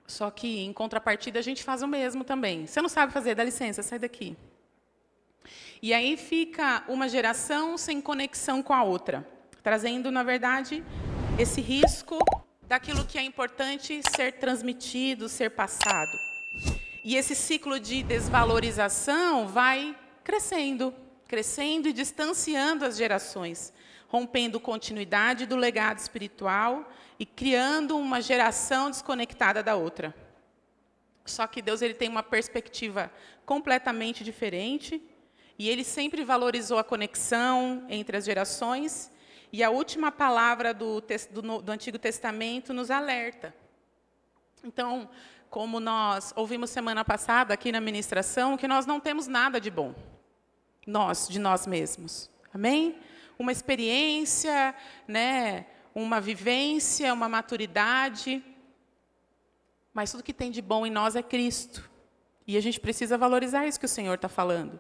Só que, em contrapartida, a gente faz o mesmo também. Você não sabe fazer, dá licença, sai daqui. E aí fica uma geração sem conexão com a outra, trazendo, na verdade, esse risco daquilo que é importante ser transmitido, ser passado. E esse ciclo de desvalorização vai crescendo, crescendo e distanciando as gerações, rompendo continuidade do legado espiritual e criando uma geração desconectada da outra. Só que Deus ele tem uma perspectiva completamente diferente, e Ele sempre valorizou a conexão entre as gerações, e a última palavra do Antigo Testamento nos alerta. Então, como nós ouvimos semana passada aqui na ministração, que nós não temos nada de bom, de nós mesmos. Amém? Uma experiência, né, uma vivência, uma maturidade, mas tudo que tem de bom em nós é Cristo. E a gente precisa valorizar isso que o Senhor está falando.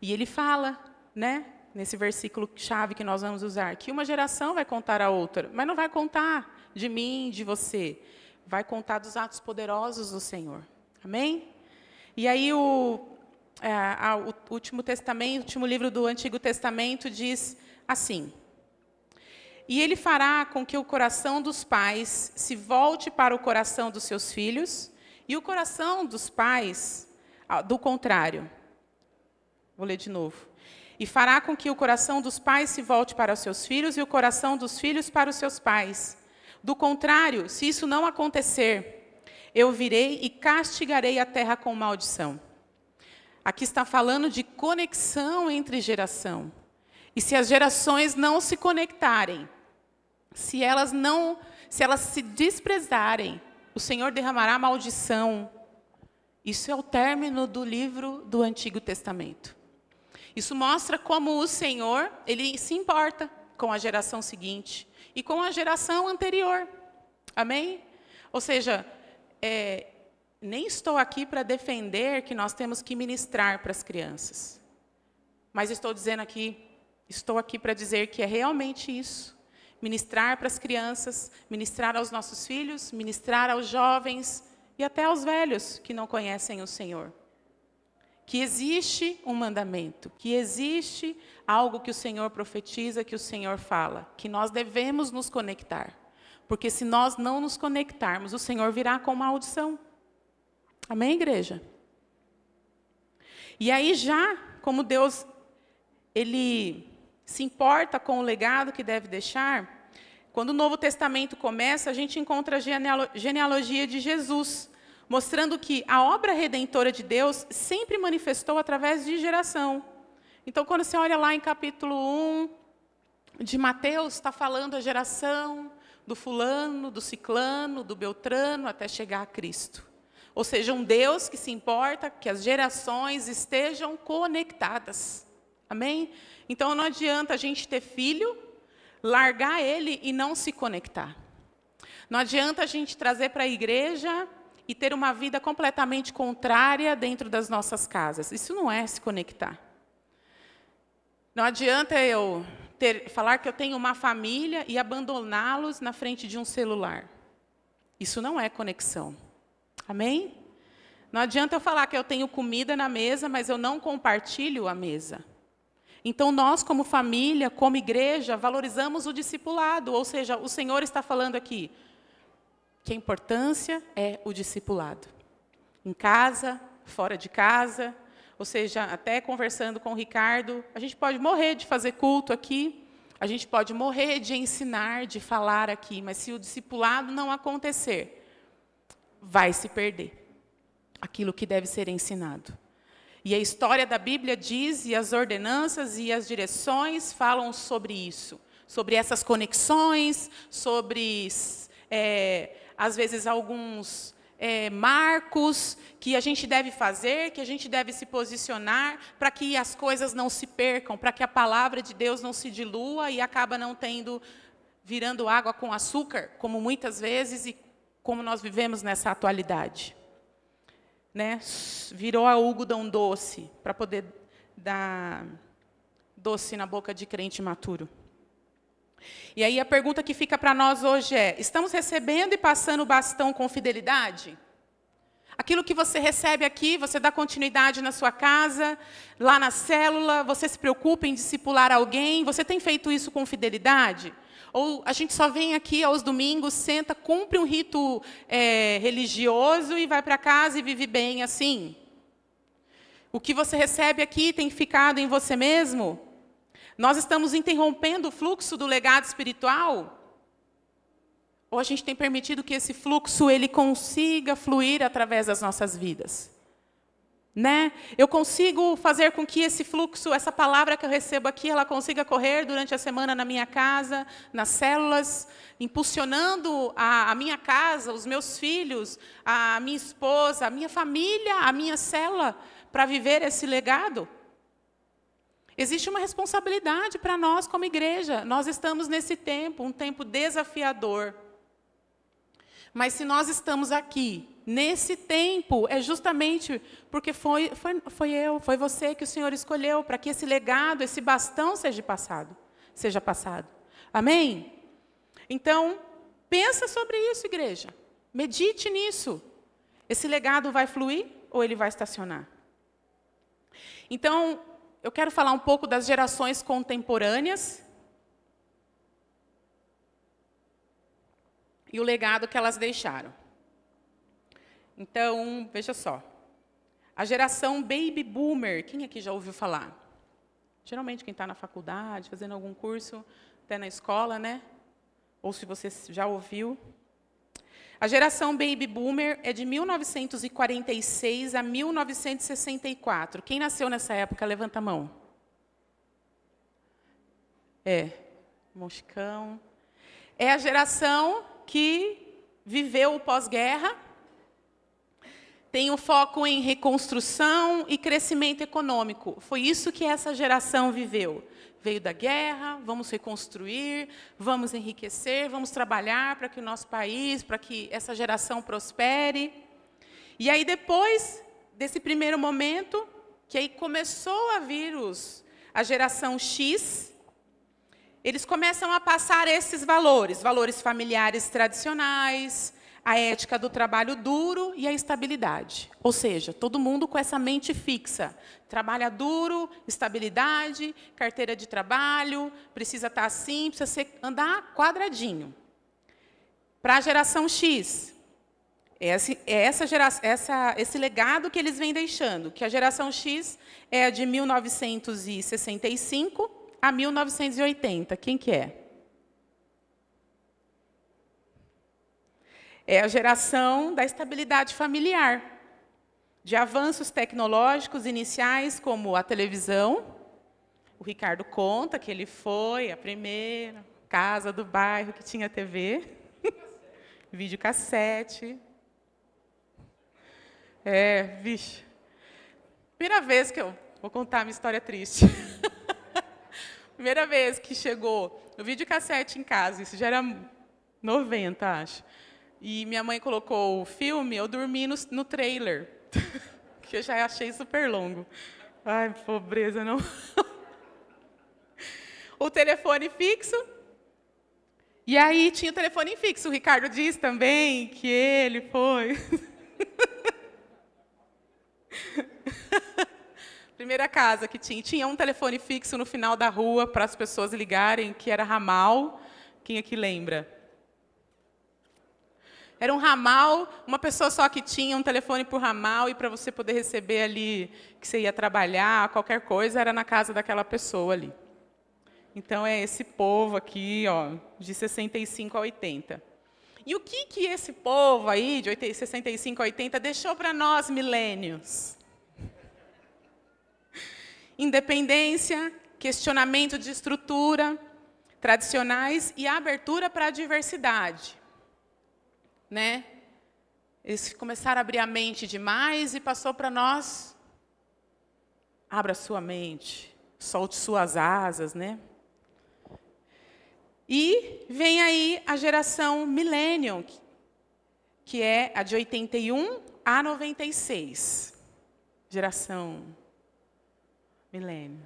E Ele fala, né, nesse versículo chave que nós vamos usar, que uma geração vai contar a outra, mas não vai contar de mim, de você. Vai contar dos atos poderosos do Senhor. Amém? E aí o último testamento, o último livro do Antigo Testamento diz assim: e Ele fará com que o coração dos pais se volte para o coração dos seus filhos, e o coração dos pais, do contrário. Vou ler de novo. E fará com que o coração dos pais se volte para os seus filhos, e o coração dos filhos para os seus pais. Do contrário, se isso não acontecer, eu virei e castigarei a terra com maldição. Aqui está falando de conexão entre geração. E se as gerações não se conectarem, se elas se desprezarem, o Senhor derramará maldição. Isso é o término do livro do Antigo Testamento. Isso mostra como o Senhor, Ele se importa com a geração seguinte e com a geração anterior. Amém? Ou seja, nem estou aqui para defender que nós temos que ministrar para as crianças. Mas estou aqui para dizer que é realmente isso. Ministrar para as crianças, ministrar aos nossos filhos, ministrar aos jovens e até aos velhos que não conhecem o Senhor. Que existe um mandamento, que existe algo que o Senhor profetiza, que o Senhor fala, que nós devemos nos conectar. Porque se nós não nos conectarmos, o Senhor virá com maldição. Amém, igreja? E aí já, como Deus, Ele se importa com o legado que deve deixar, quando o Novo Testamento começa, a gente encontra a genealogia de Jesus, mostrando que a obra redentora de Deus sempre manifestou através de geração. Então, quando você olha lá em capítulo 1 de Mateus, está falando a geração do fulano, do ciclano, do beltrano, até chegar a Cristo. Ou seja, um Deus que se importa que as gerações estejam conectadas. Amém? Então, não adianta a gente ter filho, largar ele e não se conectar. Não adianta a gente trazer para a igreja e ter uma vida completamente contrária dentro das nossas casas. Isso não é se conectar. Não adianta eu falar que eu tenho uma família e abandoná-los na frente de um celular. Isso não é conexão. Amém? Não adianta eu falar que eu tenho comida na mesa, mas eu não compartilho a mesa. Então, nós, como família, como igreja, valorizamos o discipulado. Ou seja, o Senhor está falando aqui que a importância é o discipulado. Em casa, fora de casa, ou seja, até conversando com o Ricardo, a gente pode morrer de fazer culto aqui, a gente pode morrer de ensinar, de falar aqui, mas se o discipulado não acontecer, vai se perder aquilo que deve ser ensinado. E a história da Bíblia diz, e as ordenanças e as direções falam sobre isso, sobre essas conexões, sobre às vezes alguns marcos que a gente deve fazer, que a gente deve se posicionar para que as coisas não se percam, para que a palavra de Deus não se dilua e acaba não virando água com açúcar, como muitas vezes e como nós vivemos nessa atualidade. Né? Virou algodão doce, para poder dar doce na boca de crente imaturo. E aí a pergunta que fica para nós hoje é: estamos recebendo e passando o bastão com fidelidade? Aquilo que você recebe aqui, você dá continuidade na sua casa, lá na célula, você se preocupa em discipular alguém, você tem feito isso com fidelidade? Ou a gente só vem aqui aos domingos, senta, cumpre um rito religioso e vai para casa e vive bem assim? O que você recebe aqui tem ficado em você mesmo? Nós estamos interrompendo o fluxo do legado espiritual? Ou a gente tem permitido que esse fluxo ele consiga fluir através das nossas vidas? Né? Eu consigo fazer com que esse fluxo, essa palavra que eu recebo aqui, ela consiga correr durante a semana na minha casa, nas células, impulsionando a minha casa, os meus filhos, a minha esposa, a minha família, a minha célula, para viver esse legado? Existe uma responsabilidade para nós como igreja. Nós estamos nesse tempo, um tempo desafiador. Mas se nós estamos aqui, nesse tempo, é justamente porque foi você que o Senhor escolheu para que esse legado, esse bastão seja passado. Amém? Então, pensa sobre isso, igreja. Medite nisso. Esse legado vai fluir ou ele vai estacionar? Então, eu quero falar um pouco das gerações contemporâneas e o legado que elas deixaram. Então, veja só. A geração Baby Boomer, quem aqui já ouviu falar? Geralmente quem está na faculdade, fazendo algum curso, até na escola, né? Ou se você já ouviu. A geração Baby Boomer é de 1946 a 1964. Quem nasceu nessa época, levanta a mão. Moscão. É a geração que viveu o pós-guerra, tem um foco em reconstrução e crescimento econômico. Foi isso que essa geração viveu. Veio da guerra, vamos reconstruir, vamos enriquecer, vamos trabalhar para que o nosso país, para que essa geração prospere. E aí, depois desse primeiro momento, que aí começou a vir a geração X, eles começam a passar esses valores familiares tradicionais, a ética do trabalho duro e a estabilidade. Ou seja, todo mundo com essa mente fixa. Trabalha duro, estabilidade, carteira de trabalho, precisa estar assim, precisa andar quadradinho. Para a geração X, esse legado que eles vêm deixando, que a geração X é de 1965 a 1980. Quem que é? É a geração da estabilidade familiar, de avanços tecnológicos iniciais, como a televisão. O Ricardo conta que ele foi a primeira casa do bairro que tinha TV, videocassete. Vixe. Primeira vez que eu vou contar a minha história triste. Primeira vez que chegou o videocassete em casa, isso já era 90, acho. E minha mãe colocou o filme, eu dormi no trailer, que eu já achei super longo. Ai, pobreza, não. O telefone fixo. E aí tinha o telefone fixo. O Ricardo diz também que ele foi. Primeira casa que tinha um telefone fixo no final da rua para as pessoas ligarem, que era ramal. Quem aqui lembra? Era um ramal, uma pessoa só que tinha um telefone por ramal, e para você poder receber ali que você ia trabalhar, qualquer coisa, era na casa daquela pessoa ali. Então, é esse povo aqui, ó, de 65 a 80. E o que esse povo aí, de 65 a 80, deixou para nós, milênios? Independência, questionamento de estrutura tradicionais e abertura para a diversidade. Né? Eles começaram a abrir a mente demais e passou para nós: abra sua mente, solte suas asas, né? E vem aí a geração Millennium, que é a de 81 a 96. Geração Millennium.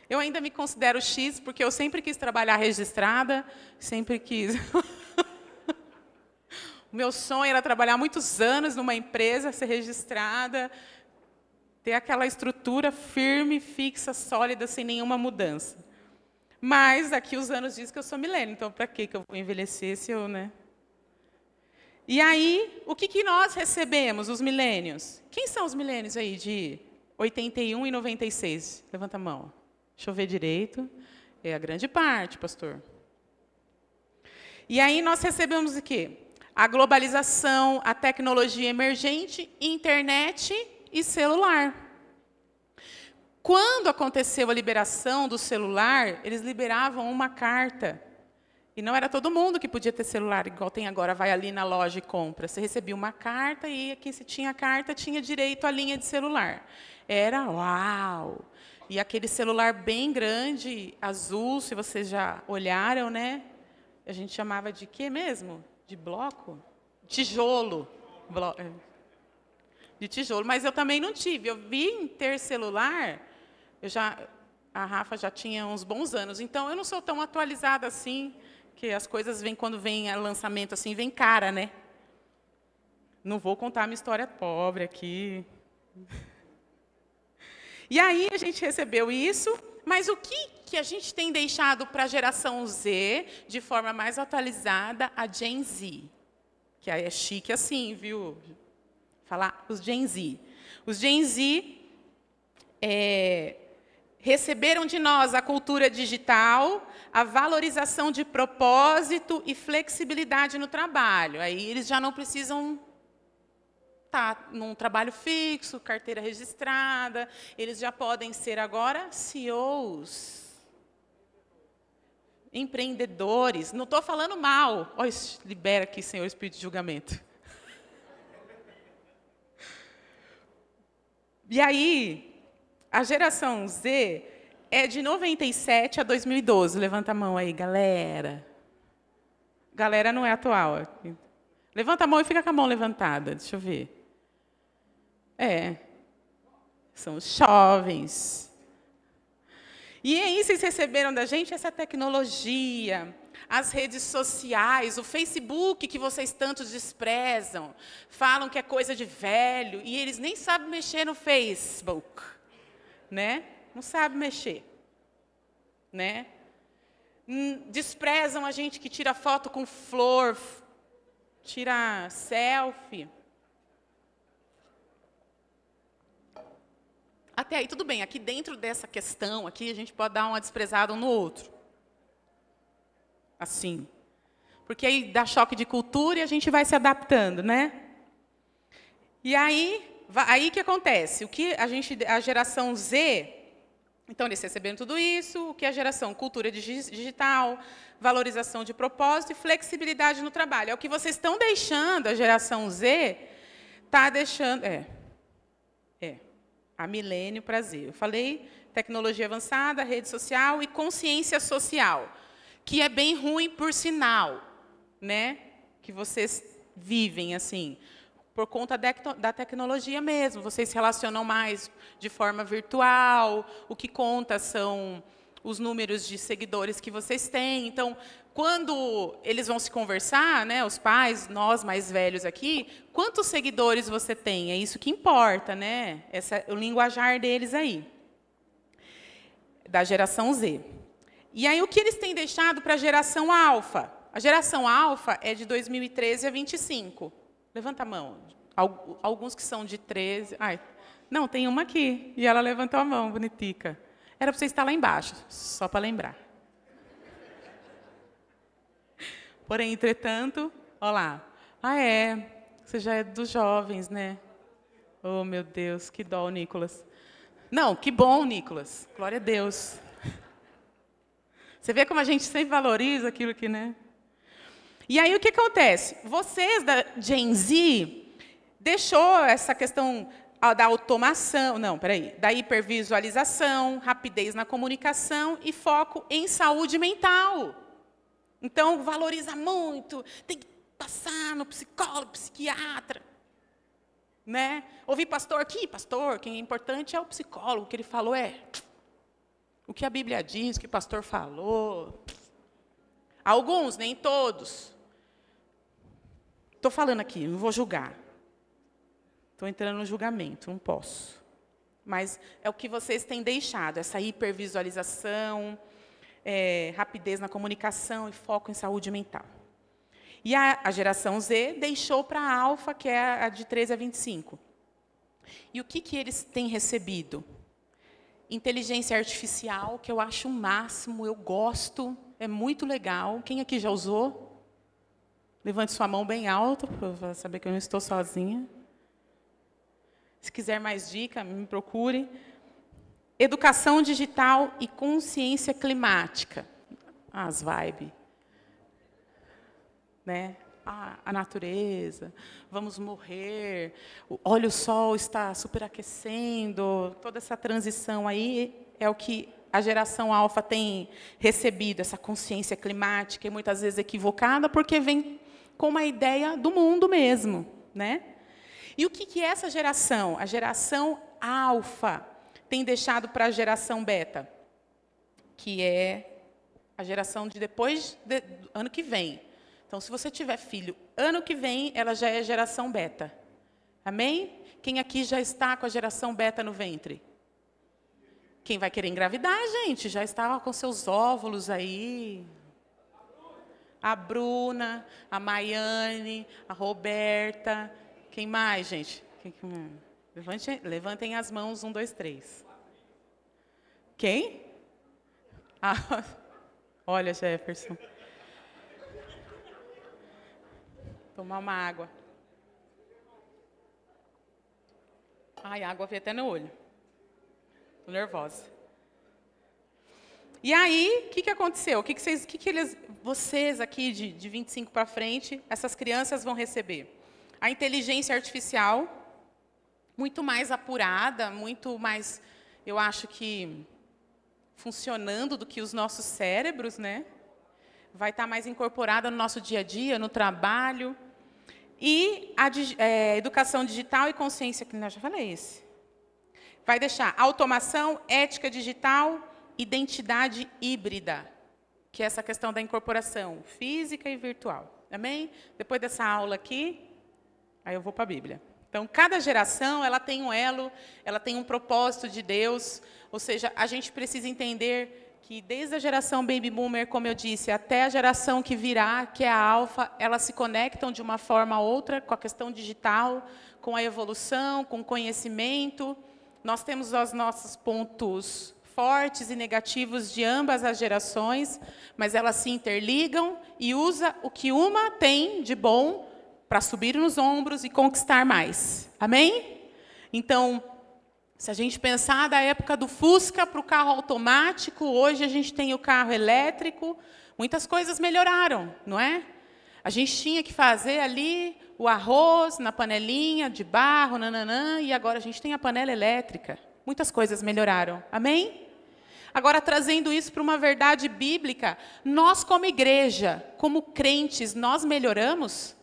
Eu ainda me considero X, porque eu sempre quis trabalhar registrada, sempre quis... O meu sonho era trabalhar muitos anos numa empresa, ser registrada, ter aquela estrutura firme, fixa, sólida, sem nenhuma mudança. Mas daqui os anos diz que eu sou milênio, então para que eu vou envelhecer se eu, né? E aí, o que nós recebemos, os milênios? Quem são os milênios aí de 81 e 96? Levanta a mão. Deixa eu ver direito. É a grande parte, pastor. E aí nós recebemos o quê? A globalização, a tecnologia emergente, internet e celular. Quando aconteceu a liberação do celular, eles liberavam uma carta. E não era todo mundo que podia ter celular, igual tem agora, vai ali na loja e compra. Você recebia uma carta e aqui se tinha carta, tinha direito à linha de celular. Era uau! E aquele celular bem grande, azul, se vocês já olharam, né? A gente chamava de quê mesmo? De bloco? Tijolo. De tijolo. Mas eu também não tive. Eu vim ter celular, a Rafa já tinha uns bons anos. Então, eu não sou tão atualizada assim, que as coisas vêm, quando vem lançamento assim, vem cara, né? Não vou contar a minha história pobre aqui. E aí a gente recebeu isso, mas o que a gente tem deixado para a geração Z, de forma mais atualizada, a Gen Z? Que aí é chique assim, viu? Falar os Gen Z. Os Gen Z receberam de nós a cultura digital, a valorização de propósito e flexibilidade no trabalho. Aí eles já não precisam estar num trabalho fixo, carteira registrada, eles já podem ser agora CEOs, empreendedores. Não estou falando mal. Oh, libera aqui, Senhor, Espírito de julgamento. E aí, a geração Z é de 97 a 2012. Levanta a mão aí, galera. Galera não é atual. Levanta a mão e fica com a mão levantada. Deixa eu ver. São os jovens. E aí, vocês receberam da gente essa tecnologia, as redes sociais, o Facebook, que vocês tanto desprezam, falam que é coisa de velho, e eles nem sabem mexer no Facebook, né? Não sabem mexer, né? Desprezam a gente que tira foto com flor, tira selfie. Até aí, tudo bem. Aqui dentro dessa questão, aqui a gente pode dar uma desprezada um no outro. Assim. Porque aí dá choque de cultura e a gente vai se adaptando, né? E aí que acontece? O que a geração Z, então eles receberam tudo isso, o que a geração cultura digital, valorização de propósito e flexibilidade no trabalho. É o que vocês estão deixando, a geração Z está deixando... A milênio para Z. Eu falei tecnologia avançada, rede social e consciência social, que é bem ruim por sinal, né? Que vocês vivem assim, por conta da tecnologia mesmo. Vocês se relacionam mais de forma virtual, o que conta são os números de seguidores que vocês têm. Então, quando eles vão se conversar, né, os pais, nós mais velhos aqui, quantos seguidores você tem? É isso que importa, né? O linguajar deles aí, da geração Z. E aí, o que eles têm deixado para a geração alfa? A geração alfa é de 2013 a 25. Levanta a mão. Alguns que são de 13. Não, tem uma aqui. E ela levantou a mão, bonitica. Era para você estar lá embaixo, só para lembrar. Porém, entretanto, olha lá. Você já é dos jovens, né? Oh, meu Deus, que dó, Nicolas. Não, que bom, Nicolas. Glória a Deus. Você vê como a gente sempre valoriza aquilo que, né? E aí, o que acontece? Vocês, da Gen Z, deixou essa questão da automação, da hipervisualização, rapidez na comunicação e foco em saúde mental. Então, valoriza muito, tem que passar no psicólogo, psiquiatra. Né? Ouvi pastor aqui, quem é importante é o psicólogo, o que ele falou o que a Bíblia diz, o que o pastor falou. Alguns, nem todos. Estou falando aqui, não vou julgar. Estou entrando no julgamento, não posso. Mas é o que vocês têm deixado, essa hipervisualização, rapidez na comunicação e foco em saúde mental. E a geração Z deixou para a alfa, que é a de 13 a 25. E o que eles têm recebido? Inteligência artificial, que eu acho o máximo, eu gosto, é muito legal. Quem aqui já usou? Levante sua mão bem alto, para saber que eu não estou sozinha. Se quiser mais dica, me procure. Educação digital e consciência climática. As vibes. Né? A natureza, vamos morrer, olha o sol está superaquecendo, toda essa transição aí é o que a geração alfa tem recebido, essa consciência climática, e muitas vezes equivocada, porque vem com uma ideia do mundo mesmo. Né? E o que essa geração, a geração alfa, tem deixado para a geração beta? Que é a geração de depois do ano que vem. Então, se você tiver filho, ano que vem, ela já é geração beta. Amém? Quem aqui já está com a geração beta no ventre? Quem vai querer engravidar, gente? Já estava com seus óvulos aí. A Bruna, a Maiane, a Roberta. Quem mais, gente? Levantem as mãos, 1, 2, 3. Quem? Ah, olha, Jefferson. Tomar uma água. Ai, a água veio até no olho. Estou nervosa. E aí, o que aconteceu? Vocês aqui de 25 para frente, essas crianças vão receber? A inteligência artificial, muito mais apurada, muito mais, eu acho que, funcionando do que os nossos cérebros, né? Vai estar mais incorporada no nosso dia a dia, no trabalho. E a educação digital e consciência climática, já falei esse. Vai deixar automação, ética digital, identidade híbrida, que é essa questão da incorporação física e virtual. Amém? Depois dessa aula aqui, aí eu vou para a Bíblia. Então, cada geração ela tem um elo, ela tem um propósito de Deus, ou seja, a gente precisa entender que desde a geração Baby Boomer, como eu disse, até a geração que virá, que é a Alfa, elas se conectam de uma forma ou outra com a questão digital, com a evolução, com o conhecimento. Nós temos os nossos pontos fortes e negativos de ambas as gerações, mas elas se interligam e usam o que uma tem de bom para subir nos ombros e conquistar mais. Amém? Então, se a gente pensar da época do Fusca para o carro automático, hoje a gente tem o carro elétrico, muitas coisas melhoraram, não é? A gente tinha que fazer ali o arroz na panelinha de barro, nananã, e agora a gente tem a panela elétrica. Muitas coisas melhoraram. Amém? Agora, trazendo isso para uma verdade bíblica, nós como igreja, como crentes, nós melhoramos?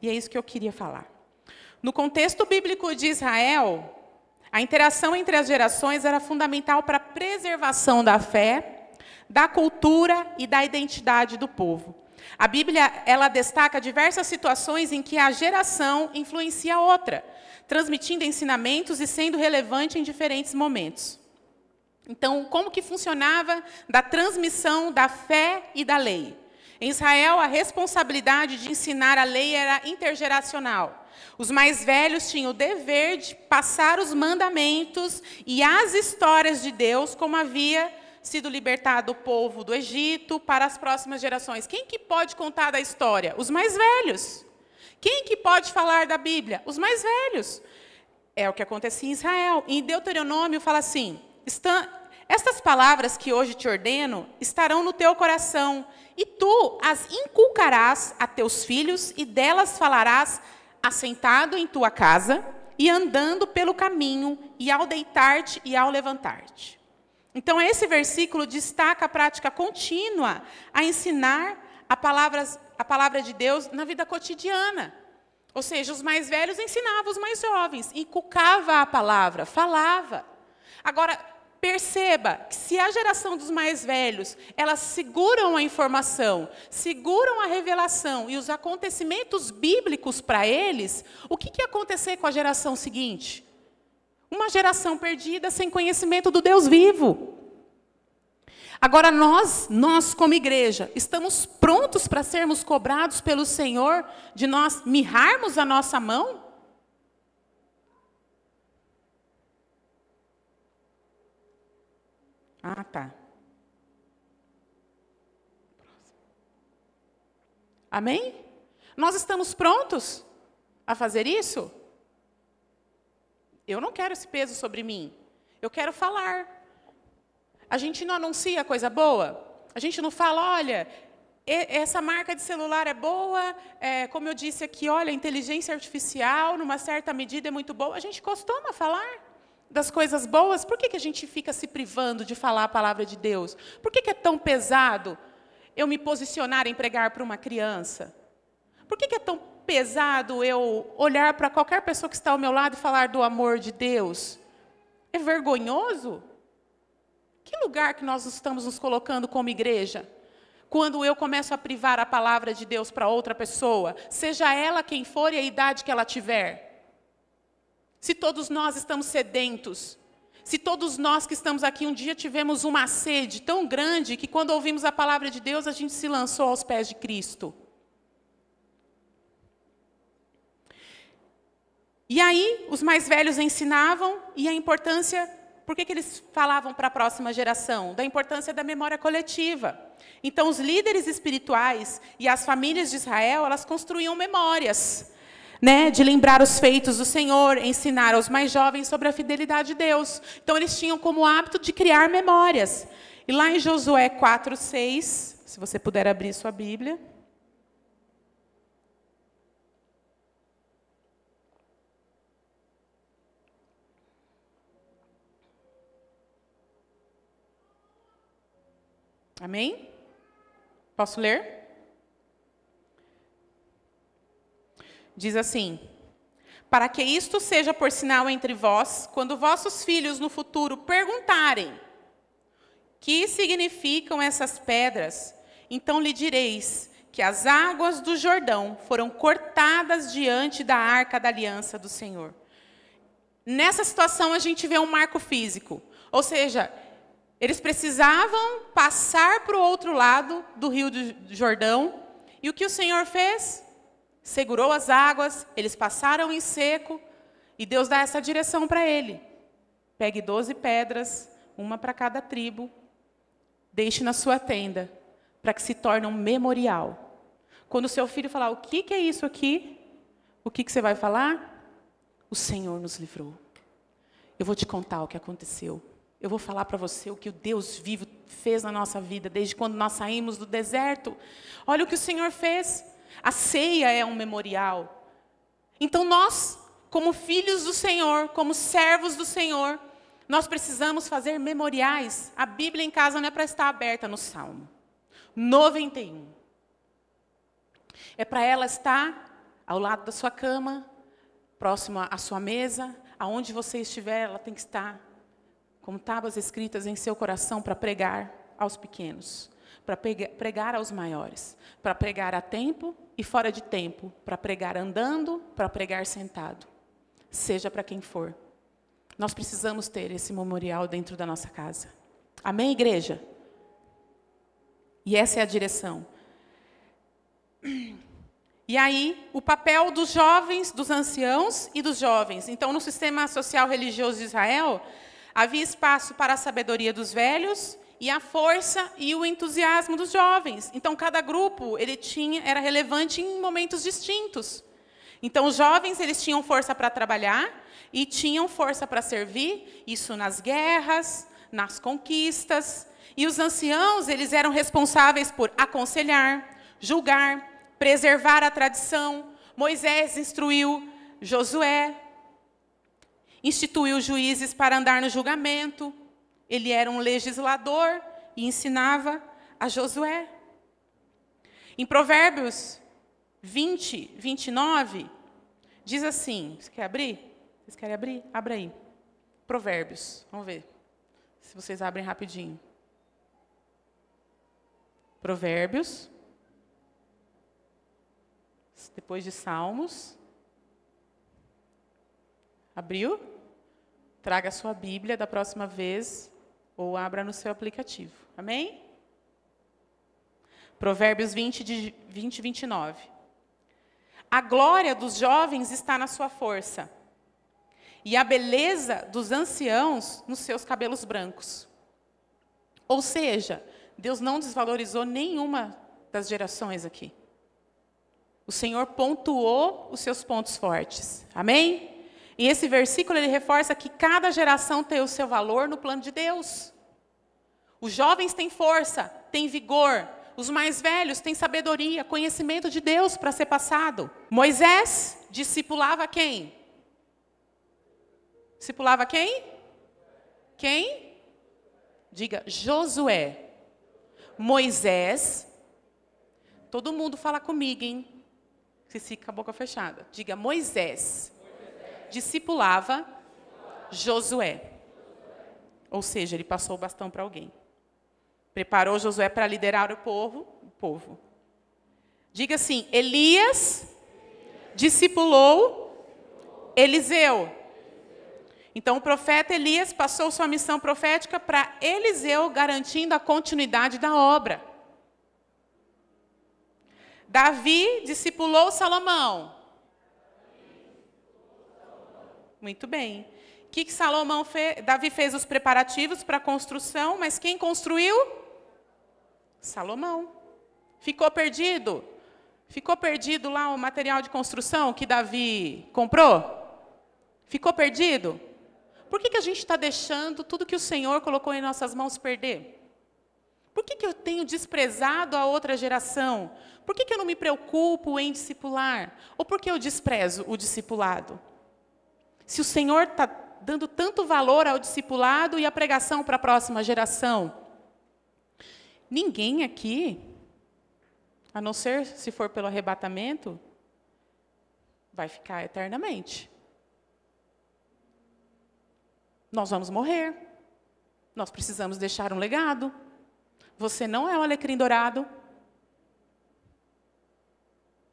E é isso que eu queria falar. No contexto bíblico de Israel, a interação entre as gerações era fundamental para a preservação da fé, da cultura e da identidade do povo. A Bíblia ela destaca diversas situações em que a geração influencia a outra, transmitindo ensinamentos e sendo relevante em diferentes momentos. Então, como que funcionava da transmissão da fé e da lei? Em Israel, a responsabilidade de ensinar a lei era intergeracional. Os mais velhos tinham o dever de passar os mandamentos e as histórias de Deus, como havia sido libertado o povo do Egito, para as próximas gerações. Quem que pode contar da história? Os mais velhos. Quem que pode falar da Bíblia? Os mais velhos. É o que acontecia em Israel. Em Deuteronômio fala assim: estas palavras que hoje te ordeno estarão no teu coração, e tu as inculcarás a teus filhos, e delas falarás assentado em tua casa, e andando pelo caminho, e ao deitar-te e ao levantar-te. Então, esse versículo destaca a prática contínua a ensinar a palavra de Deus na vida cotidiana. Ou seja, os mais velhos ensinavam os mais jovens, inculcava a palavra, falava. Agora, perceba que se a geração dos mais velhos, elas seguram a informação, seguram a revelação e os acontecimentos bíblicos para eles, o que ia acontecer com a geração seguinte? Uma geração perdida sem conhecimento do Deus vivo. Agora nós como igreja, estamos prontos para sermos cobrados pelo Senhor de nós mirrarmos a nossa mão? Ah, tá. Amém? Nós estamos prontos a fazer isso? Eu não quero esse peso sobre mim. Eu quero falar. A gente não anuncia coisa boa? A gente não fala, olha, essa marca de celular é boa, como eu disse aqui, olha, a inteligência artificial, numa certa medida, é muito boa. A gente costuma falar das coisas boas. Por que a gente fica se privando de falar a palavra de Deus? Por que é tão pesado eu me posicionar em pregar para uma criança? Por que é tão pesado eu olhar para qualquer pessoa que está ao meu lado e falar do amor de Deus? É vergonhoso? Que lugar que nós estamos nos colocando como igreja? Quando eu começo a privar a palavra de Deus para outra pessoa, seja ela quem for e a idade que ela tiver. Se todos nós estamos sedentos, se todos nós que estamos aqui um dia tivemos uma sede tão grande que quando ouvimos a palavra de Deus, a gente se lançou aos pés de Cristo. E aí, os mais velhos ensinavam, e a importância, por que eles falavam para a próxima geração? Da importância da memória coletiva. Então, os líderes espirituais e as famílias de Israel, elas construíam memórias, de lembrar os feitos do Senhor, ensinar aos mais jovens sobre a fidelidade de Deus. Então, eles tinham como hábito de criar memórias. E lá em Josué 4:6, se você puder abrir sua Bíblia. Amém? Posso ler? Diz assim: para que isto seja por sinal entre vós, quando vossos filhos no futuro perguntarem que significam essas pedras, então lhe direis que as águas do Jordão foram cortadas diante da arca da aliança do Senhor. Nessa situação a gente vê um marco físico, ou seja, eles precisavam passar para o outro lado do rio do Jordão, e o que o Senhor fez? Segurou as águas, eles passaram em seco, e Deus dá essa direção para ele. Pegue 12 pedras, uma para cada tribo, deixe na sua tenda, para que se torne um memorial. Quando o seu filho falar, o que é isso aqui? O que você vai falar? O Senhor nos livrou. Eu vou te contar o que aconteceu. Eu vou falar para você o que o Deus vivo fez na nossa vida, desde quando nós saímos do deserto. Olha o que o Senhor fez. A ceia é um memorial. Então nós, como filhos do Senhor, como servos do Senhor, nós precisamos fazer memoriais. A Bíblia em casa não é para estar aberta no Salmo 91. É para ela estar ao lado da sua cama, próximo à sua mesa, aonde você estiver, ela tem que estar como tábuas escritas em seu coração para pregar aos pequenos, para pregar aos maiores, para pregar a tempo e fora de tempo, para pregar andando, para pregar sentado, seja para quem for. Nós precisamos ter esse memorial dentro da nossa casa. Amém, igreja? E essa é a direção. E aí, o papel dos jovens, dos anciãos e dos jovens. Então, no sistema social religioso de Israel, havia espaço para a sabedoria dos velhos e a força e o entusiasmo dos jovens. Então, cada grupo era relevante em momentos distintos. Então, os jovens eles tinham força para trabalhar e tinham força para servir, isso nas guerras, nas conquistas. E os anciãos eles eram responsáveis por aconselhar, julgar, preservar a tradição. Moisés instruiu Josué, instituiu juízes para andar no julgamento. Ele era um legislador e ensinava a Josué. Em Provérbios 20, 29, diz assim, você quer abrir? Vocês querem abrir? Abra aí. Provérbios, vamos ver Se vocês abrem rapidinho. Provérbios. Depois de Salmos. Abriu? Traga a sua Bíblia da próxima vez ou abra no seu aplicativo. Amém? Provérbios 20, 29. A glória dos jovens está na sua força, e a beleza dos anciãos nos seus cabelos brancos. Ou seja, Deus não desvalorizou nenhuma das gerações aqui. O Senhor pontuou os seus pontos fortes. Amém? E esse versículo ele reforça que cada geração tem o seu valor no plano de Deus. Os jovens têm força, têm vigor. Os mais velhos têm sabedoria, conhecimento de Deus para ser passado. Moisés discipulava quem? Discipulava quem? Quem? Diga, Josué. Moisés. Todo mundo fala comigo, hein? Se fica com a boca fechada. Diga, Moisés. Discipulava Josué. Ou seja, ele passou o bastão para alguém. Preparou Josué para liderar o povo. Diga assim, Elias discipulou Eliseu. Então, o profeta Elias passou sua missão profética para Eliseu, garantindo a continuidade da obra. Davi discipulou Salomão. Muito bem. O que Salomão fez? Davi fez os preparativos para a construção, mas quem construiu? Salomão. Ficou perdido? Ficou perdido lá o material de construção que Davi comprou? Ficou perdido? Por que a gente está deixando tudo que o Senhor colocou em nossas mãos perder? Por que eu tenho desprezado a outra geração? Por que eu não me preocupo em discipular? Ou por que eu desprezo o discipulado? Se o Senhor está dando tanto valor ao discipulado e à pregação para a próxima geração, ninguém aqui, a não ser se for pelo arrebatamento, vai ficar eternamente. Nós vamos morrer. Nós precisamos deixar um legado. Você não é o alecrim dourado.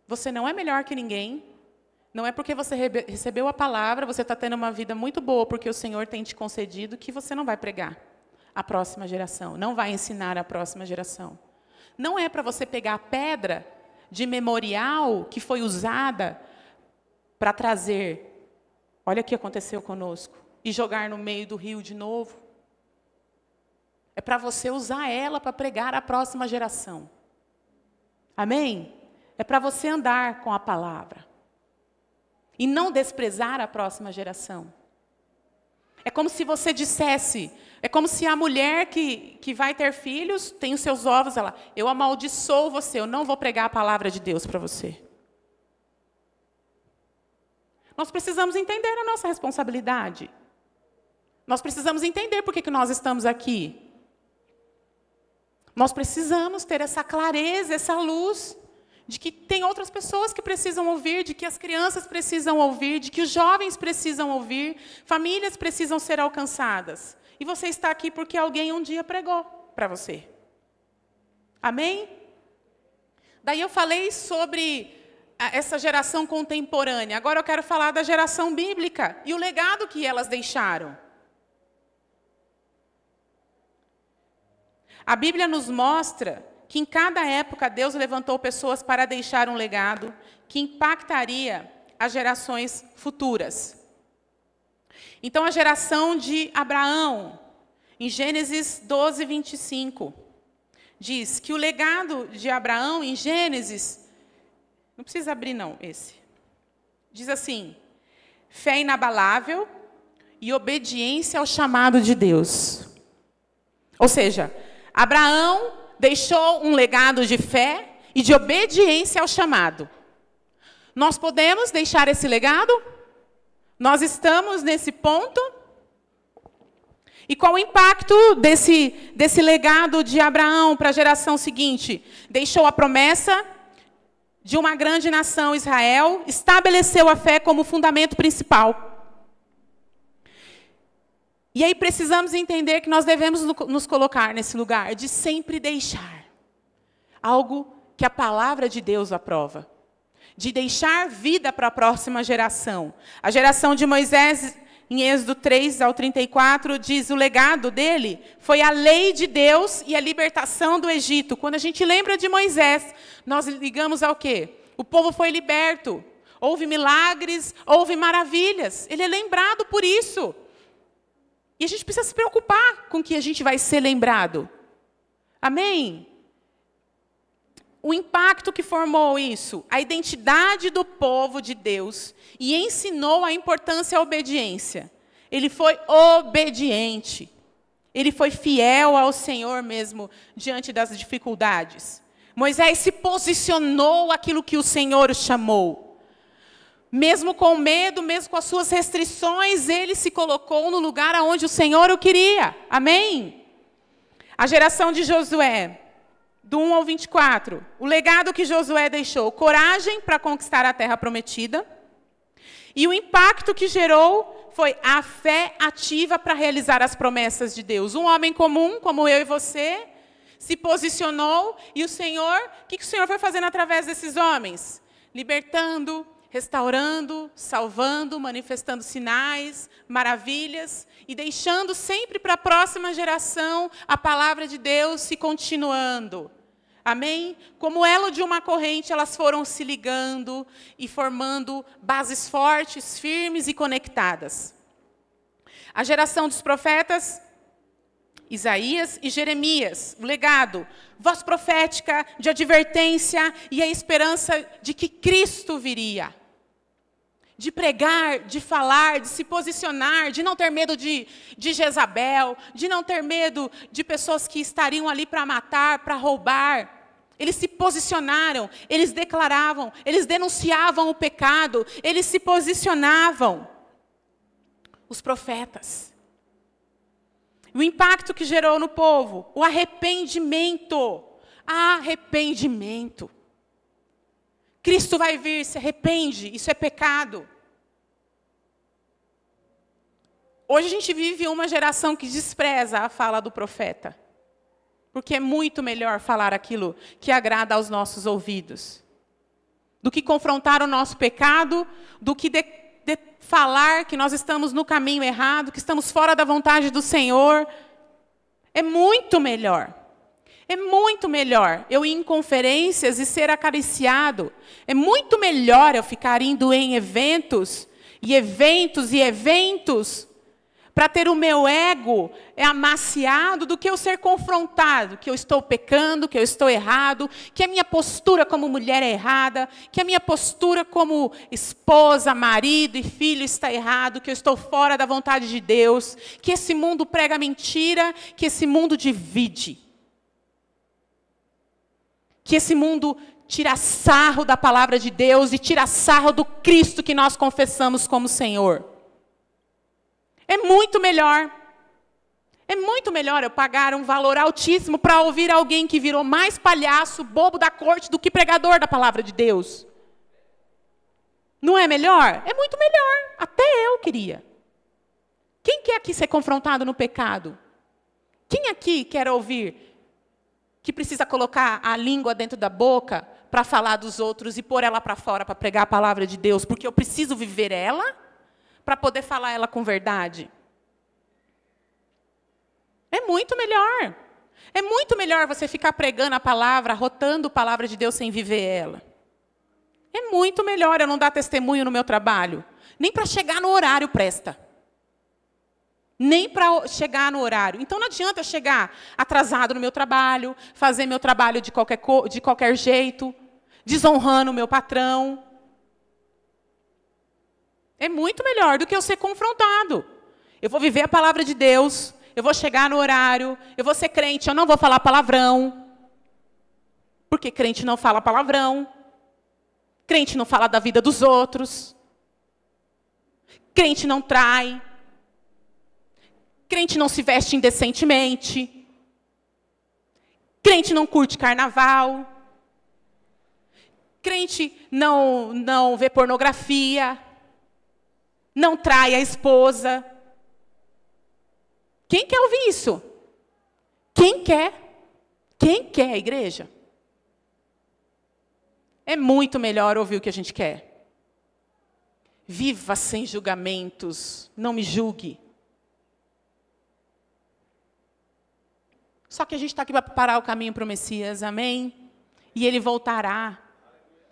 Você não é melhor que ninguém. Não é porque você recebeu a palavra, você está tendo uma vida muito boa, porque o Senhor tem te concedido, que você não vai pregar a próxima geração, não vai ensinar a próxima geração. Não é para você pegar a pedra de memorial que foi usada para trazer, olha o que aconteceu conosco, e jogar no meio do rio de novo. É para você usar ela para pregar a próxima geração. Amém? É para você andar com a palavra. E não desprezar a próxima geração. É como se você dissesse, é como se a mulher que vai ter filhos, tem os seus ovos, ela, eu amaldiçoo você, eu não vou pregar a palavra de Deus para você. Nós precisamos entender a nossa responsabilidade. Nós precisamos entender por que nós estamos aqui. Nós precisamos ter essa clareza, essa luz, de que tem outras pessoas que precisam ouvir, de que as crianças precisam ouvir, de que os jovens precisam ouvir, famílias precisam ser alcançadas. E você está aqui porque alguém um dia pregou para você. Amém? Daí eu falei sobre essa geração contemporânea. Agora eu quero falar da geração bíblica e o legado que elas deixaram. A Bíblia nos mostra que em cada época Deus levantou pessoas para deixar um legado que impactaria as gerações futuras. Então, a geração de Abraão, em Gênesis 12, 25, diz que o legado de Abraão, em Gênesis, não precisa abrir não, esse, diz assim, fé inabalável e obediência ao chamado de Deus. Ou seja, Abraão deixou um legado de fé e de obediência ao chamado. Nós podemos deixar esse legado? Nós estamos nesse ponto? E qual o impacto desse legado de Abraão para a geração seguinte? Deixou a promessa de uma grande nação, Israel, estabeleceu a fé como fundamento principal. E aí precisamos entender que nós devemos nos colocar nesse lugar de sempre deixar algo que a palavra de Deus aprova. De deixar vida para a próxima geração. A geração de Moisés, em Êxodo 3 ao 34, diz o legado dele foi a lei de Deus e a libertação do Egito. Quando a gente lembra de Moisés, nós ligamos ao quê? O povo foi liberto. Houve milagres, houve maravilhas. Ele é lembrado por isso. E a gente precisa se preocupar com o que a gente vai ser lembrado. Amém? O impacto que formou isso, a identidade do povo de Deus, e ensinou a importância da obediência. Ele foi obediente. Ele foi fiel ao Senhor mesmo, diante das dificuldades. Moisés se posicionou aquilo que o Senhor o chamou. Mesmo com medo, mesmo com as suas restrições, ele se colocou no lugar aonde o Senhor o queria. Amém? A geração de Josué, do 1 ao 24. O legado que Josué deixou: coragem para conquistar a terra prometida. E o impacto que gerou foi a fé ativa para realizar as promessas de Deus. Um homem comum, como eu e você, se posicionou. E o Senhor, o que o Senhor foi fazendo através desses homens? Libertando, restaurando, salvando, manifestando sinais, maravilhas, e deixando sempre para a próxima geração a palavra de Deus e continuando. Amém? Como elo de uma corrente, elas foram se ligando e formando bases fortes, firmes e conectadas. A geração dos profetas, Isaías e Jeremias, o legado, voz profética de advertência e a esperança de que Cristo viria. De pregar, de falar, de se posicionar, de não ter medo de Jezabel, de não ter medo de pessoas que estariam ali para matar, para roubar. Eles se posicionaram, eles declaravam, eles denunciavam o pecado, eles se posicionavam. Os profetas. O impacto que gerou no povo, o arrependimento. Arrependimento. Cristo vai vir, se arrepende, isso é pecado. Hoje a gente vive uma geração que despreza a fala do profeta. Porque é muito melhor falar aquilo que agrada aos nossos ouvidos. Do que confrontar o nosso pecado, do que falar que nós estamos no caminho errado, que estamos fora da vontade do Senhor. É muito melhor. É muito melhor eu ir em conferências e ser acariciado. É muito melhor eu ficar indo em eventos para ter o meu ego amaciado do que eu ser confrontado, que eu estou pecando, que eu estou errado, que a minha postura como mulher é errada, que a minha postura como esposa, marido e filho está errado, que eu estou fora da vontade de Deus, que esse mundo prega mentira, que esse mundo divide. Que esse mundo tira sarro da palavra de Deus e tira sarro do Cristo que nós confessamos como Senhor. É muito melhor eu pagar um valor altíssimo para ouvir alguém que virou mais palhaço, bobo da corte, do que pregador da palavra de Deus. Não é melhor? É muito melhor. Até eu queria. Quem quer aqui ser confrontado no pecado? Quem aqui quer ouvir que precisa colocar a língua dentro da boca para falar dos outros e pôr ela para fora para pregar a palavra de Deus, porque eu preciso viver ela para poder falar ela com verdade? É muito melhor. É muito melhor você ficar pregando a palavra, rotando a palavra de Deus sem viver ela. É muito melhor eu não dar testemunho no meu trabalho. Nem para chegar no horário presta. Nem para chegar no horário. Então não adianta eu chegar atrasado no meu trabalho, fazer meu trabalho de qualquer jeito, desonrando o meu patrão. É muito melhor do que eu ser confrontado. Eu vou viver a palavra de Deus, eu vou chegar no horário, eu vou ser crente, eu não vou falar palavrão. Porque crente não fala palavrão. Crente não fala da vida dos outros. Crente não trai. Crente não se veste indecentemente. Crente não curte carnaval. Crente não vê pornografia. Não trai a esposa. Quem quer ouvir isso? Quem quer? Quem quer, igreja? É muito melhor ouvir o que a gente quer. Viva sem julgamentos, não me julgue. Só que a gente está aqui para preparar o caminho para o Messias, amém? E ele voltará.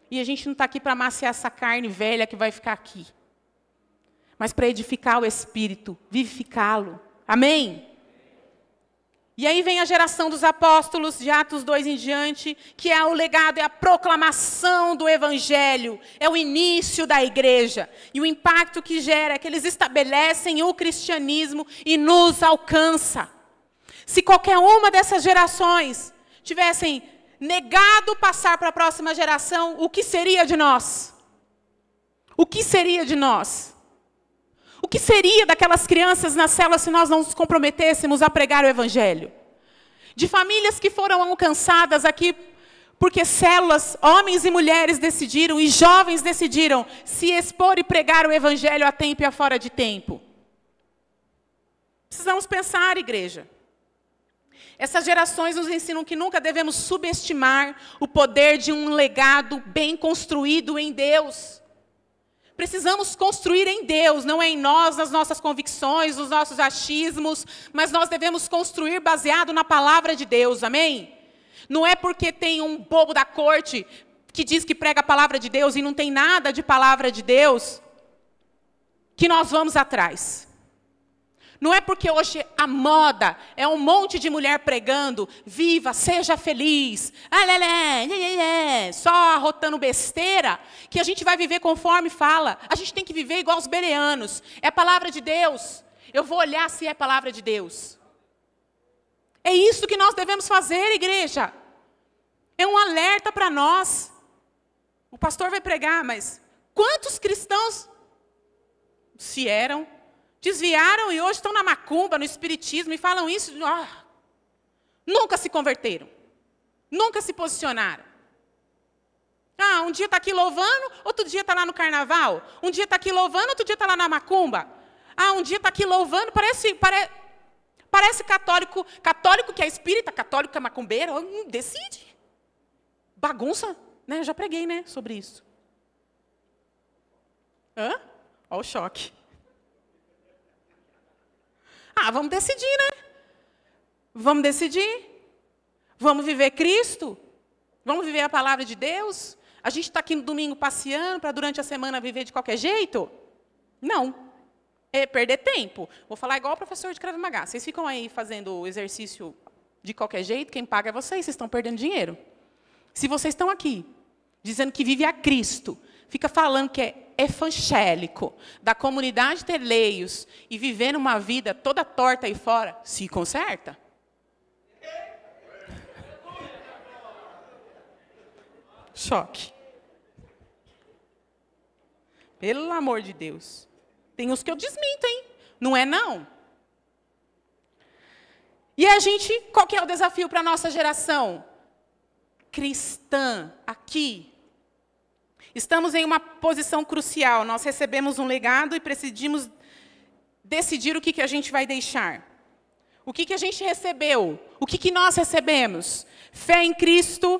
E a gente não está aqui para amaciar essa carne velha que vai ficar aqui. Mas para edificar o Espírito, vivificá-lo. Amém? E aí vem a geração dos apóstolos, de Atos 2 em diante, que é o legado, é a proclamação do Evangelho, é o início da igreja. E o impacto que gera é que eles estabelecem o cristianismo e nos alcança. Se qualquer uma dessas gerações tivessem negado passar para a próxima geração, o que seria de nós? O que seria de nós? O que seria daquelas crianças na célula se nós não nos comprometêssemos a pregar o Evangelho? De famílias que foram alcançadas aqui porque células, homens e mulheres decidiram, e jovens decidiram se expor e pregar o Evangelho a tempo e a fora de tempo. Precisamos pensar, igreja. Essas gerações nos ensinam que nunca devemos subestimar o poder de um legado bem construído em Deus. Precisamos construir em Deus, não é em nós, nas nossas convicções, nos nossos achismos, mas nós devemos construir baseado na palavra de Deus, amém? Não é porque tem um bobo da corte que diz que prega a palavra de Deus e não tem nada de palavra de Deus que nós vamos atrás. Não é porque hoje a moda é um monte de mulher pregando, viva, seja feliz, só arrotando besteira, que a gente vai viver conforme fala. A gente tem que viver igual os bereanos. É a palavra de Deus. Eu vou olhar se é a palavra de Deus. É isso que nós devemos fazer, igreja. É um alerta para nós. O pastor vai pregar, mas quantos cristãos se eram, desviaram e hoje estão na macumba, no espiritismo, e falam isso, nunca se converteram, nunca se posicionaram. Um dia está aqui louvando, outro dia está lá no carnaval. Um dia está aqui louvando, outro dia está lá na macumba. Um dia está aqui louvando, parece católico, católico que é espírita, católico que é macumbeiro, decide. Bagunça, né? Eu já preguei, né, sobre isso. Olha o choque. Vamos decidir, né? Vamos decidir. Vamos viver Cristo. Vamos viver a palavra de Deus. A gente está aqui no domingo passeando para durante a semana viver de qualquer jeito? Não. É perder tempo. Vou falar igual o professor de Krav Maga. Vocês ficam aí fazendo o exercício de qualquer jeito, quem paga é vocês estão perdendo dinheiro. Se vocês estão aqui, dizendo que vive a Cristo, fica falando que é evangélico, da comunidade Teleios, e vivendo uma vida toda torta aí fora, se conserta. Choque. Pelo amor de Deus. Tem uns que eu desminto, hein? Não é não? E a gente, qual que é o desafio para a nossa geração? Cristã, aqui. Estamos em uma posição crucial. Nós recebemos um legado e precisamos decidir o que a gente vai deixar. O que a gente recebeu? O que nós recebemos? Fé em Cristo,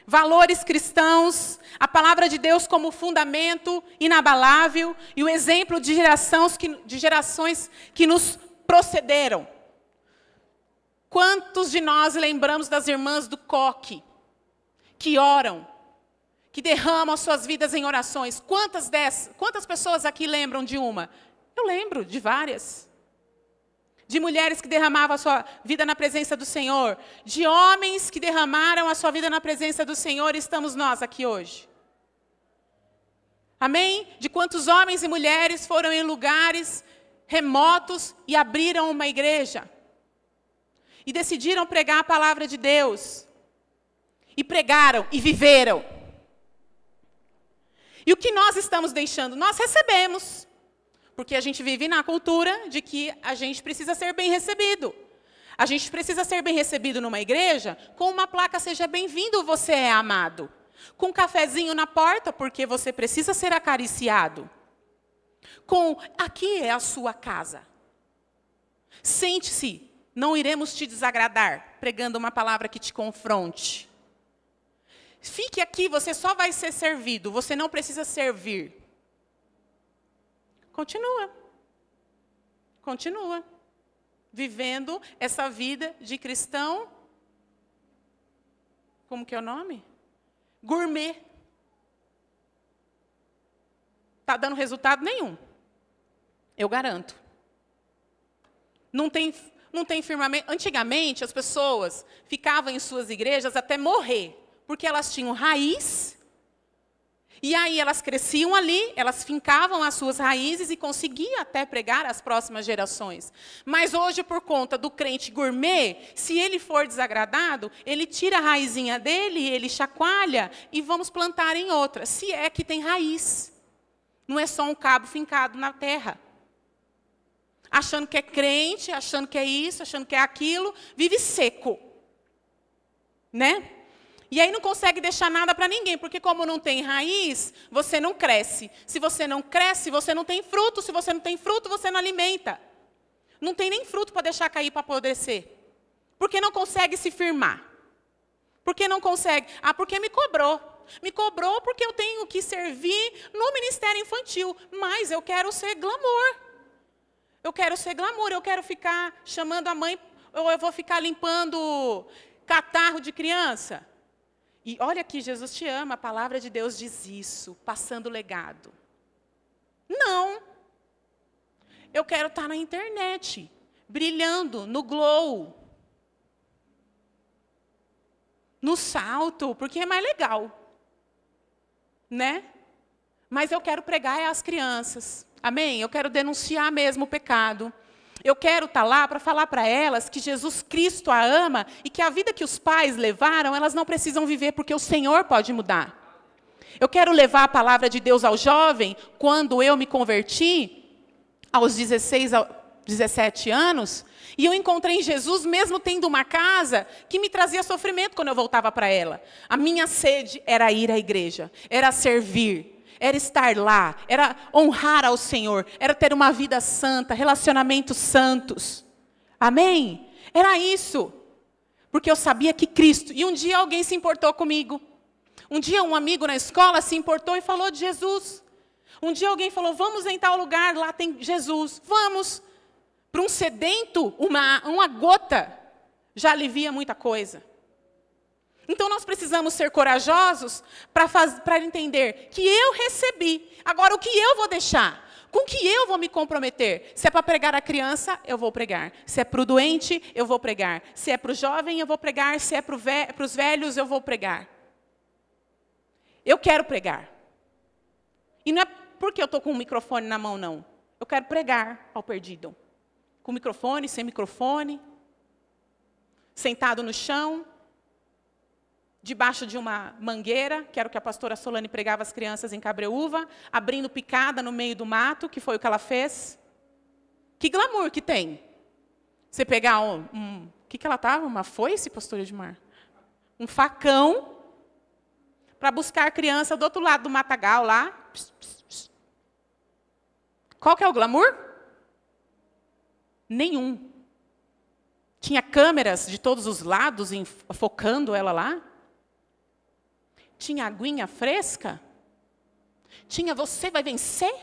valores cristãos, a palavra de Deus como fundamento inabalável e o exemplo de gerações que nos procederam. Quantos de nós lembramos das irmãs do coque, que oram, que derramam as suas vidas em orações? Quantas pessoas aqui lembram de uma? Eu lembro de várias. De mulheres que derramavam a sua vida na presença do Senhor. De homens que derramaram a sua vida na presença do Senhor. Estamos nós aqui hoje. Amém? De quantos homens e mulheres foram em lugares remotos e abriram uma igreja. E decidiram pregar a palavra de Deus. E pregaram e viveram. E o que nós estamos deixando? Nós recebemos. Porque a gente vive na cultura de que a gente precisa ser bem recebido. A gente precisa ser bem recebido numa igreja com uma placa "Seja bem-vindo, você é amado". Com um cafezinho na porta, porque você precisa ser acariciado. Com "Aqui é a sua casa". Sente-se, não iremos te desagradar, pregando uma palavra que te confronte. Fique aqui, você só vai ser servido, você não precisa servir. Continua. Continua. Vivendo essa vida de cristão, como que é o nome? Gourmet. Está dando resultado nenhum. Eu garanto. Não tem firmamento. Antigamente, as pessoas ficavam em suas igrejas até morrer, porque elas tinham raiz, e aí elas cresciam ali, elas fincavam as suas raízes e conseguiam até pregar às próximas gerações. Mas hoje, por conta do crente gourmet, se ele for desagradado, ele tira a raizinha dele, ele chacoalha, e vamos plantar em outra, se é que tem raiz. Não é só um cabo fincado na terra. Achando que é crente, achando que é isso, achando que é aquilo, vive seco. Né? E aí não consegue deixar nada para ninguém, porque como não tem raiz, você não cresce. Se você não cresce, você não tem fruto. Se você não tem fruto, você não alimenta. Não tem nem fruto para deixar cair para apodrecer. Porque não consegue se firmar. Porque não consegue. Ah, porque me cobrou. Me cobrou porque eu tenho que servir no ministério infantil. Mas eu quero ser glamour. Eu quero ser glamour. Eu quero ficar chamando a mãe, ou eu vou ficar limpando catarro de criança. E olha que Jesus te ama, a palavra de Deus diz isso, passando legado. Não. Eu quero estar na internet, brilhando, no glow, no salto, porque é mais legal. Né? Mas eu quero pregar às crianças. Amém? Eu quero denunciar mesmo o pecado. Eu quero estar lá para falar para elas que Jesus Cristo a ama e que a vida que os pais levaram, elas não precisam viver, porque o Senhor pode mudar. Eu quero levar a palavra de Deus ao jovem. Quando eu me converti, aos 16, 17 anos, e eu encontrei em Jesus, mesmo tendo uma casa que me trazia sofrimento quando eu voltava para ela. A minha sede era ir à igreja, era servir. Era estar lá, era honrar ao Senhor, era ter uma vida santa, relacionamentos santos. Amém? Era isso. Porque eu sabia que Cristo... E um dia alguém se importou comigo. Um dia um amigo na escola se importou e falou de Jesus. Um dia alguém falou, vamos em tal lugar, lá tem Jesus. Vamos. Para um sedento, uma gota já alivia muita coisa. Então, nós precisamos ser corajosos para entender que eu recebi. Agora, o que eu vou deixar? Com que eu vou me comprometer? Se é para pregar a criança, eu vou pregar. Se é para o doente, eu vou pregar. Se é para o jovem, eu vou pregar. Se é para os velhos, eu vou pregar. Eu quero pregar. E não é porque eu estou com o microfone na mão, não. Eu quero pregar ao perdido. Com microfone, sem microfone. Sentado no chão. Debaixo de uma mangueira, que era o que a pastora Solane pregava às crianças em Cabreúva, abrindo picada no meio do mato, que foi o que ela fez. Que glamour que tem. Você pegar o que ela estava? Uma foice, pastora Edmar? Um facão, para buscar a criança do outro lado do matagal lá. Qual que é o glamour? Nenhum. Tinha câmeras de todos os lados, focando ela lá. Tinha aguinha fresca? Tinha você vai vencer?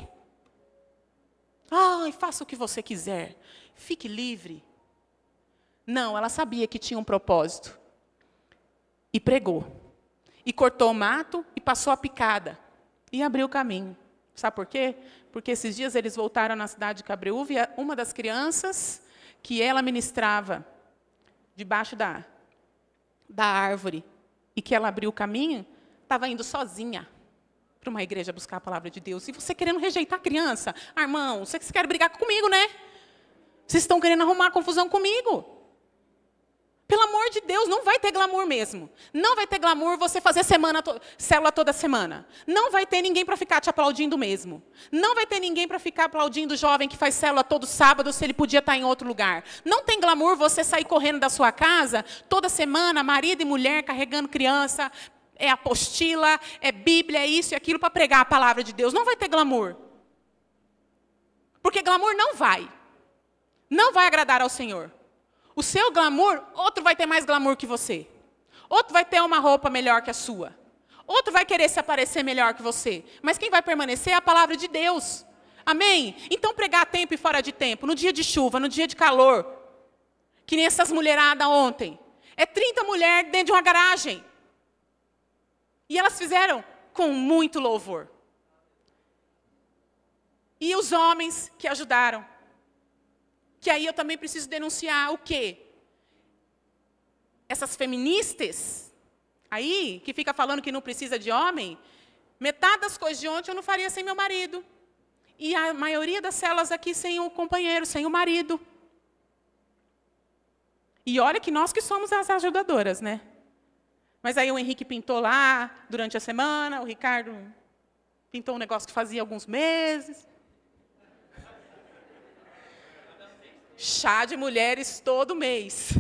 Ai, faça o que você quiser. Fique livre. Não, ela sabia que tinha um propósito. E pregou. E cortou o mato e passou a picada. E abriu o caminho. Sabe por quê? Porque esses dias eles voltaram na cidade de Cabreúva e uma das crianças que ela ministrava debaixo da árvore e que ela abriu o caminho, estava indo sozinha para uma igreja buscar a palavra de Deus. E você querendo rejeitar a criança. Ah, irmão, vocês querem brigar comigo, né? Vocês estão querendo arrumar confusão comigo. Pelo amor de Deus, não vai ter glamour mesmo. Não vai ter glamour você fazer célula toda semana. Não vai ter ninguém para ficar te aplaudindo mesmo. Não vai ter ninguém para ficar aplaudindo o jovem que faz célula todo sábado se ele podia estar em outro lugar. Não tem glamour você sair correndo da sua casa toda semana, marido e mulher carregando criança, é apostila, é Bíblia, é isso e aquilo para pregar a palavra de Deus. Não vai ter glamour. Porque glamour não vai. Não vai agradar ao Senhor. O seu glamour, outro vai ter mais glamour que você. Outro vai ter uma roupa melhor que a sua. Outro vai querer se aparecer melhor que você. Mas quem vai permanecer é a palavra de Deus. Amém? Então pregar a tempo e fora de tempo, no dia de chuva, no dia de calor, que nem essas mulheradas ontem. É 30 mulheres dentro de uma garagem. E elas fizeram com muito louvor. E os homens que ajudaram. Que aí eu também preciso denunciar o quê? Essas feministas aí, que fica falando que não precisa de homem, metade das coisas de ontem eu não faria sem meu marido. E a maioria das células aqui sem o companheiro, sem o marido. E olha que nós que somos as ajudadoras, né? Mas aí o Henrique pintou lá durante a semana, o Ricardo pintou um negócio que fazia alguns meses. Chá de mulheres todo mês.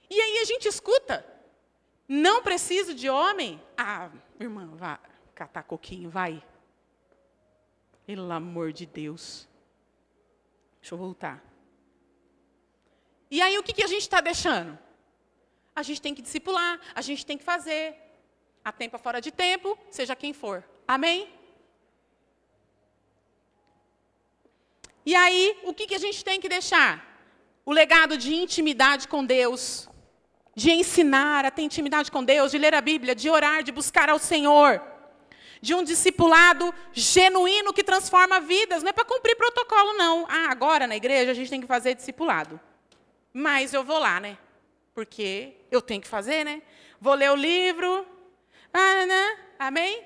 E aí a gente escuta. Não preciso de homem? Ah, irmã, vá catar coquinho, vai. Pelo amor de Deus. Deixa eu voltar. E aí o que a gente está deixando? A gente tem que discipular, a gente tem que fazer. A tempo, a fora de tempo, seja quem for. Amém? E aí, o que a gente tem que deixar? O legado de intimidade com Deus, de ensinar a ter intimidade com Deus, de ler a Bíblia, de orar, de buscar ao Senhor, de um discipulado genuíno que transforma vidas. Não é para cumprir protocolo, não. Ah, agora na igreja a gente tem que fazer discipulado. Mas eu vou lá, né? Porque eu tenho que fazer, né? Vou ler o livro. Ah, né? Amém?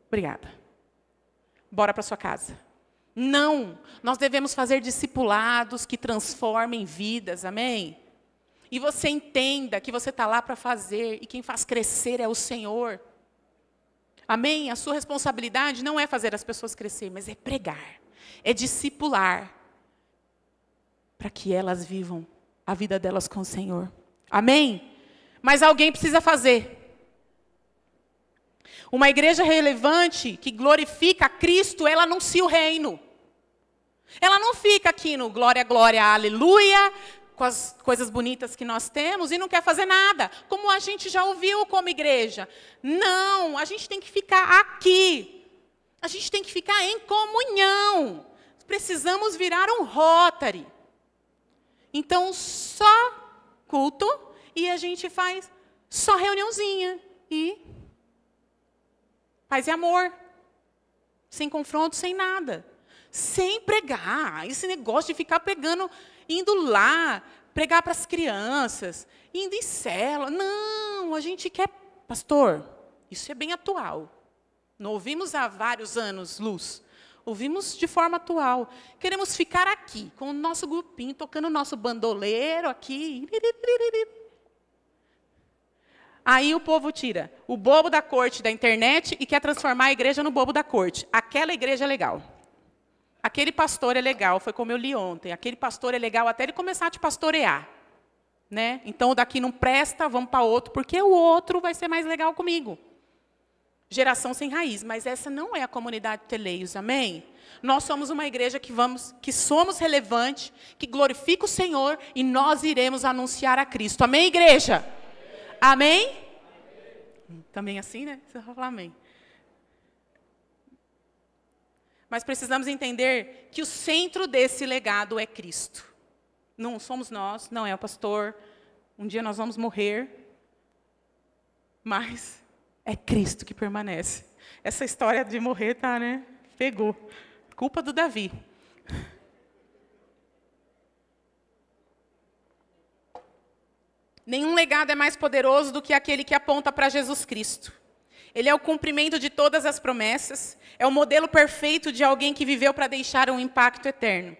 Obrigada. Bora para sua casa. Não, nós devemos fazer discipulados que transformem vidas, amém? E você entenda que você está lá para fazer, e quem faz crescer é o Senhor. Amém? A sua responsabilidade não é fazer as pessoas crescer, mas é pregar, é discipular, para que elas vivam a vida delas com o Senhor. Amém? Mas alguém precisa fazer. Uma igreja relevante, que glorifica a Cristo, ela anuncia o reino. Ela não fica aqui no glória, glória, aleluia, com as coisas bonitas que nós temos, e não quer fazer nada, como a gente já ouviu como igreja. Não, a gente tem que ficar aqui. A gente tem que ficar em comunhão. Precisamos virar um Rotary. Então, só culto, e a gente faz só reuniãozinha. E paz e amor. Sem confronto, sem nada. Sem pregar. Esse negócio de ficar pregando, indo lá, pregar para as crianças, indo em célula. Não, a gente quer... Pastor, isso é bem atual. Não ouvimos há vários anos, Luz. Ouvimos de forma atual. Queremos ficar aqui, com o nosso grupinho, tocando o nosso bandoleiro aqui. Aí o povo tira o bobo da corte da internet e quer transformar a igreja no bobo da corte. Aquela igreja é legal. Aquele pastor é legal, foi como eu li ontem. Aquele pastor é legal até ele começar a te pastorear. Né? Então, o daqui não presta, vamos para outro, porque o outro vai ser mais legal comigo. Geração sem raiz, mas essa não é a comunidade Teleios, amém? Nós somos uma igreja que somos relevante, que glorifica o Senhor, e nós iremos anunciar a Cristo. Amém, igreja? Amém? Também assim, né? Você vai falar amém. Mas precisamos entender que o centro desse legado é Cristo. Não somos nós, não é o pastor. Um dia nós vamos morrer, mas é Cristo que permanece. Essa história de morrer, tá, né? Pegou. Culpa do Davi. Nenhum legado é mais poderoso do que aquele que aponta para Jesus Cristo. Ele é o cumprimento de todas as promessas, é o modelo perfeito de alguém que viveu para deixar um impacto eterno.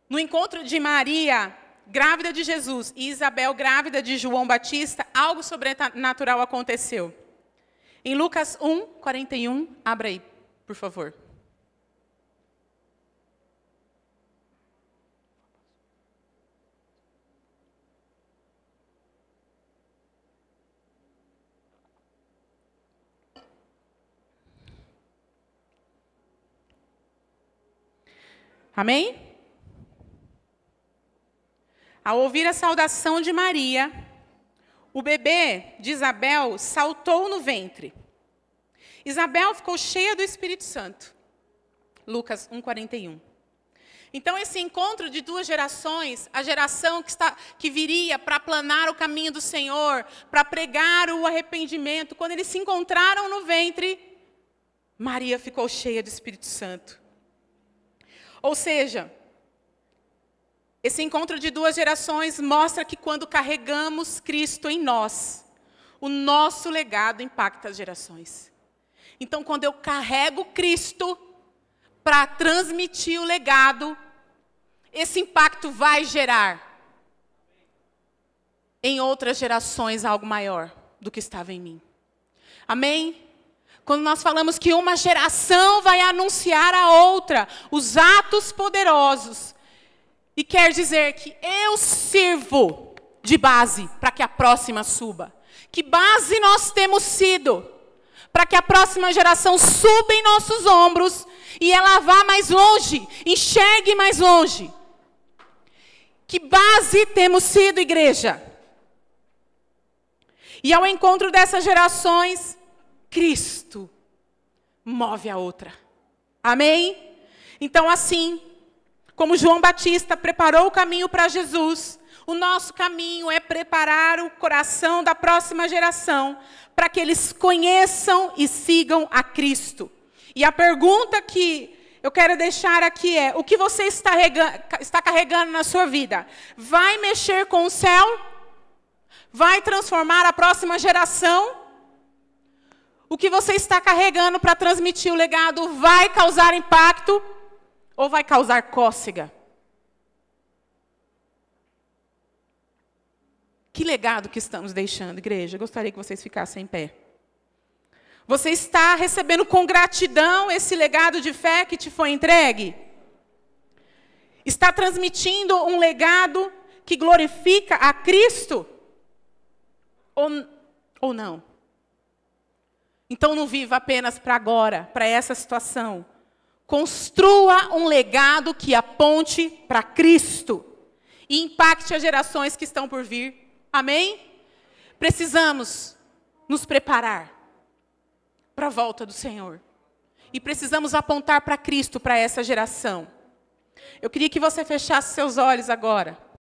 No encontro de Maria, grávida de Jesus, e Isabel, grávida de João Batista, algo sobrenatural aconteceu. Em Lucas 1, 41, abra aí, por favor. Amém? Ao ouvir a saudação de Maria, o bebê de Isabel saltou no ventre. Isabel ficou cheia do Espírito Santo. Lucas 1:41. Então, esse encontro de duas gerações, a geração que viria para aplanar o caminho do Senhor, para pregar o arrependimento, quando eles se encontraram no ventre, Maria ficou cheia do Espírito Santo. Ou seja, esse encontro de duas gerações mostra que quando carregamos Cristo em nós, o nosso legado impacta as gerações. Então, quando eu carrego Cristo para transmitir o legado, esse impacto vai gerar em outras gerações algo maior do que estava em mim. Amém? Quando nós falamos que uma geração vai anunciar a outra os atos poderosos, e quer dizer que eu sirvo de base para que a próxima suba. Que base nós temos sido para que a próxima geração suba em nossos ombros e ela vá mais longe, enxergue mais longe. Que base temos sido, igreja? E ao encontro dessas gerações, Cristo move a outra. Amém? Então, assim como João Batista preparou o caminho para Jesus, o nosso caminho é preparar o coração da próxima geração para que eles conheçam e sigam a Cristo. E a pergunta que eu quero deixar aqui é: o que você está carregando na sua vida? Vai mexer com o céu? Vai transformar a próxima geração? O que você está carregando para transmitir o legado vai causar impacto? Ou vai causar cócega? Que legado que estamos deixando, igreja? Eu gostaria que vocês ficassem em pé. Você está recebendo com gratidão esse legado de fé que te foi entregue? Está transmitindo um legado que glorifica a Cristo? Ou não? Então não viva apenas para agora, para essa situação. Construa um legado que aponte para Cristo e impacte as gerações que estão por vir. Amém? Precisamos nos preparar para a volta do Senhor. E precisamos apontar para Cristo, para essa geração. Eu queria que você fechasse seus olhos agora.